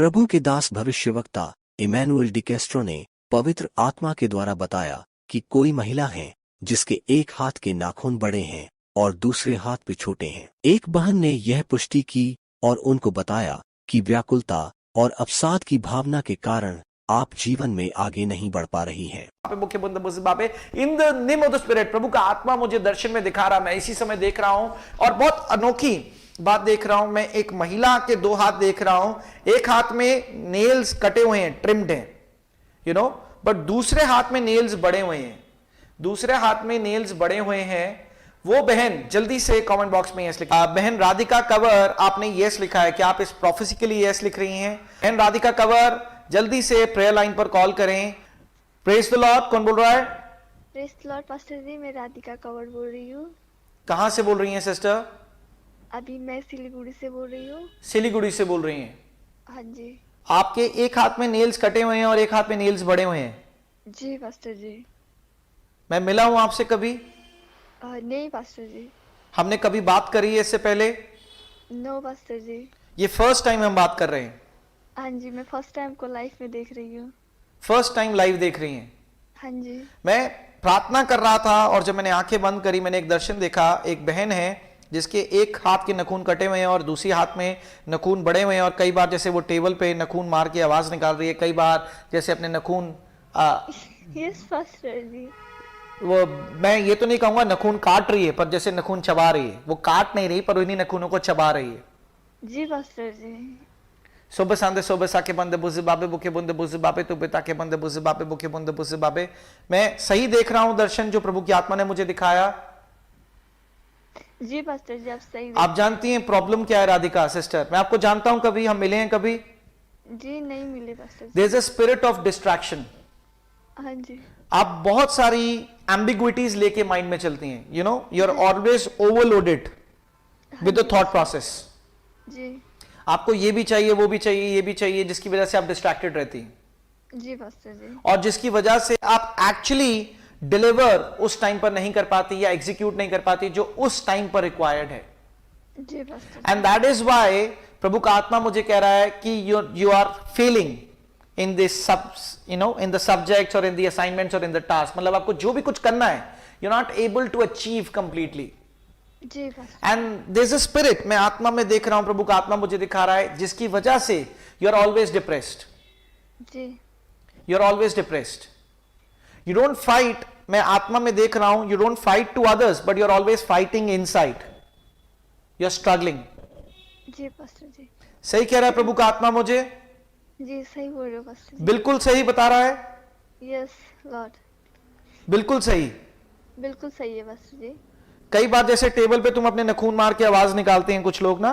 प्रभु के दास भविष्यवक्ता इमैनुअल डिकेस्ट्रो ने पवित्र आत्मा के द्वारा बताया कि कोई महिला है जिसके एक हाथ के नाखून बड़े हैं और दूसरे हाथ पे छोटे हैं। एक बहन ने यह पुष्टि की और उनको बताया कि व्याकुलता और अवसाद की भावना के कारण आप जीवन में आगे नहीं बढ़ पा रही हैं। In the name of the spirit, प्रभु का आत्मा मुझे दर्शन में दिखा रहा, मैं इसी समय देख रहा हूं और बहुत अनोखी बात देख रहा हूं। मैं एक महिला के दो हाथ देख रहा हूं, एक हाथ में नेल्स कटे हुए हैं, ट्रिम्ड हैं, यू नो, बट दूसरे हाथ में नेल्स बड़े हुए हैं। दूसरे हाथ में नेल्स बड़े हुए हैं। वो बहन जल्दी से कमेंट बॉक्स में यस लिखा। बहन राधिका कंवर, आपने यस लिखा है, क्या आप इस प्रोफेसी के लिए यस लिख रही हैं? बहन राधिका कंवर जल्दी से प्रेयर लाइन पर कॉल करें। Praise the Lord. कौन बोल रहा है? प्रेज द लॉर्ड पास्टर जी, मैं राधिका कंवर बोल रही हूँ। कहां से बोल रही हैं सिस्टर? अभी मैं सिलीगुड़ी से बोल रही हूँ। सिलीगुड़ी से बोल रही हैं? हाँ जी। आपके एक हाथ में नेल्स कटे हुए हैं और एक हाथ में नेल्स बड़े हुए हैं। जी पास्टर जी। मैं मिला हूं आपसे कभी? नहीं पास्टर जी। हमने कभी बात करी है इससे पहले? नो पास्टर जी। ये फर्स्ट टाइम हम बात कर रहे हैं? हाँ जी, मैं फर्स्ट टाइम को लाइफ में देख रही हूँ। फर्स्ट टाइम लाइव देख रही हैं? हाँ जी। मैं प्रार्थना कर रहा था और जब मैंने आंखें बंद करी, मैंने एक दर्शन देखा। एक बहन है जिसके एक हाथ के नखून कटे हुए हैं और दूसरी हाथ में नखून बड़े हुए हैं, और कई बार जैसे वो टेबल पे नखून मार के आवाज निकाल रही है, कई बार जैसे अपने नखून यस पास्टर जी। वो, मैं ये तो नहीं कहूंगा नखून काट रही है, पर जैसे नखून चबा रही है। वो काट नहीं रही पर उन्हीं नखूनों को चबा रही है। जी पास्टर जी। सोबे सांदे सोबे साके बंदे बुज़े बाबे बुके बुंदे बुज़े बाबे तो बेटा के बंदे बुज़े बाबे बुके बुंदे बुज़े बाबे। मैं सही देख रहा हूं दर्शन जो प्रभु की आत्मा ने मुझे दिखाया? जी पास्टर जी, आप सही। आप जानती हैं प्रॉब्लम क्या है राधिका सिस्टर? मैं आपको जानता हूं, कभी हम मिले हैं कभी? जी नहीं मिले pastor ji. There is a spirit of distraction. हाँ जी। आप बहुत सारी एम्बिग्विटीज लेके माइंड में चलती हैं, you know, you are always overloaded with the thought process. जी। आपको ये भी चाहिए, वो भी चाहिए, ये भी चाहिए, जिसकी वजह से आप डिस्ट्रैक्टेड रहती हैं। जी पास्टर जी। और जिसकी वजह से आप एक्चुअली डिलीवर उस टाइम पर नहीं कर पाती या एग्जीक्यूट नहीं कर पाती जो उस टाइम पर रिक्वायर्ड है। जी pastor. And that is why प्रभु का आत्मा मुझे कह रहा है कि you are failing in this सब, you know, in the subjects और इन द असाइनमेंट्स और इन द टास्क। मतलब आपको जो भी कुछ करना है, you are not able to achieve completely. जी pastor. And there is a spirit, मैं आत्मा में देख रहा हूं, प्रभु का आत्मा मुझे दिखा रहा है, जिसकी वजह से यू आर ऑलवेज डिप्रेस्ड। जी। You are always depressed. You don't fight, मैं आत्मा में देख रहा हूं, you don't fight to others but you are always fighting inside. You are struggling. जी पास्टर जी। सही कह रहा है प्रभु का आत्मा मुझे? जी सही बोल रहे हो पास्टर जी। बिल्कुल सही बता रहा है? Yes Lord. बिल्कुल सही। बिल्कुल सही है पास्टर जी। कई बार जैसे टेबल पे तुम अपने नखून मार के आवाज निकालते हैं कुछ लोग ना?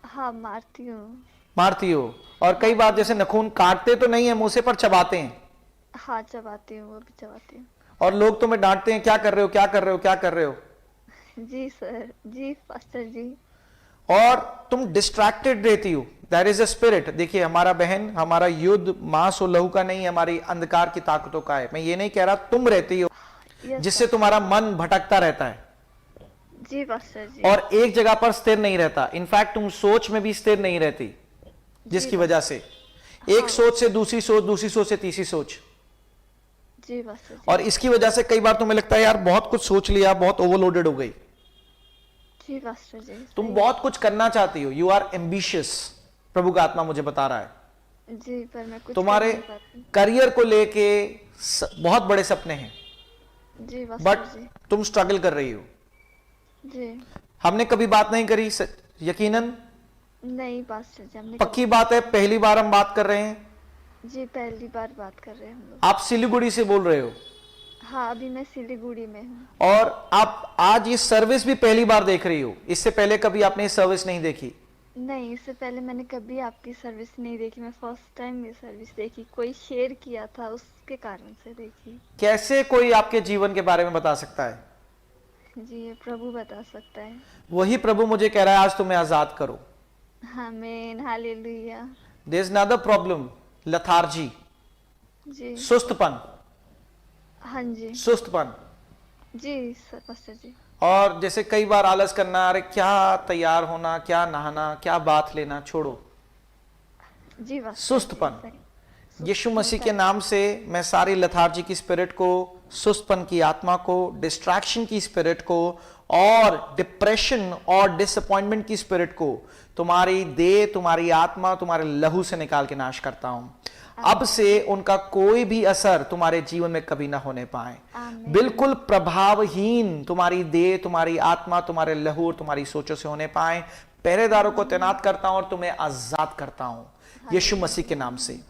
हाँ मारती हूँ। मारती हो। और कई बार जैसे नखून काटते तो नहीं है, मुंह से पर चबाते हैं। हाँ चबाती हूँ, वो भी चबाती हूँ। और लोग तुम्हें डांटते हैं, क्या कर रहे हो, क्या कर रहे हो, क्या कर रहे हो? जी सर। जी पास्टर जी। और तुम डिस्ट्रैक्टेड रहती हो। That is a spirit. देखिए हमारा बहन, हमारा युद्ध मांस और लहू का नहीं, हमारी अंधकार की ताकतों का है। मैं ये नहीं कह रहा तुम रहती हो जिससे तुम्हारा मन भटकता रहता है। जी पास्टर जी। और एक जगह पर स्थिर नहीं रहता। इनफैक्ट तुम सोच में भी स्थिर नहीं रहती, जिसकी वजह से एक सोच से दूसरी सोच, दूसरी सोच से तीसरी सोच। जी पास्टर जी। और इसकी वजह से कई बार तुम्हें लगता है यार बहुत कुछ सोच लिया, बहुत ओवरलोडेड हो गई। जी पास्टर जी। तुम बहुत कुछ करना चाहती हो, यू आर एम्बिशियस। प्रभु का आत्मा मुझे बता रहा है जी, पर मैं कुछ तुम्हारे कर नहीं पाती। करियर को लेके बहुत बड़े सपने हैं, जी बट पास्टर जी। तुम स्ट्रगल कर रही हो। जी। हमने कभी बात नहीं करी यकीनन? नहीं पास्टर जी, हमने पक्की बात है, पहली बार हम बात कर रहे हैं। जी पहली बार बात कर रहे हैं हम लोग। आप सिलीगुड़ी से बोल रहे हो? हाँ अभी मैं सिलीगुड़ी में हूँ। और आप आज ये सर्विस भी पहली बार देख रही हो? इससे पहले कभी आपने ये सर्विस नहीं देखी? नहीं, इससे पहले मैंने कभी आपकी सर्विस नहीं देखी। मैं फर्स्ट टाइम ये सर्विस देखी, कोई शेयर किया था उसके कारण से देखी। कैसे कोई आपके जीवन के बारे में बता सकता है? जी ये प्रभु बता सकता है। वही प्रभु मुझे कह रहा है आज तुम्हें आजाद करो। Amen, hallelujah. There is another problem, lethargy, जी। सुस्तपन। हाँ जी। सुस्तपन। जी सर पास्टर जी। और जैसे कई बार आलस करना, अरे क्या तैयार होना, क्या नहाना, क्या बात लेना, छोड़ो। जी वास्तव सुस्तपन। में, सही। यीशु मसीह के नाम से मैं सारी लथार्जी की स्पिरिट को, सुस्तपन की आत्मा को, डिस्ट्रैक्शन की स्पिरिट को और डिप्रेशन और डिसअपॉइंटमेंट की स्पिरिट को तुम्हारी देह, तुम्हारी आत्मा, तुम्हारे लहू से निकाल के नाश करता हूं। अब से उनका कोई भी असर तुम्हारे जीवन में कभी ना होने पाए। आमीन। बिल्कुल प्रभावहीन तुम्हारी देह, तुम्हारी आत्मा, तुम्हारे लहू और तुम्हारी सोचों से होने पाए। पहरेदारों को तैनात करता हूं और तुम्हें आजाद करता हूं यीशु मसीह के नाम से।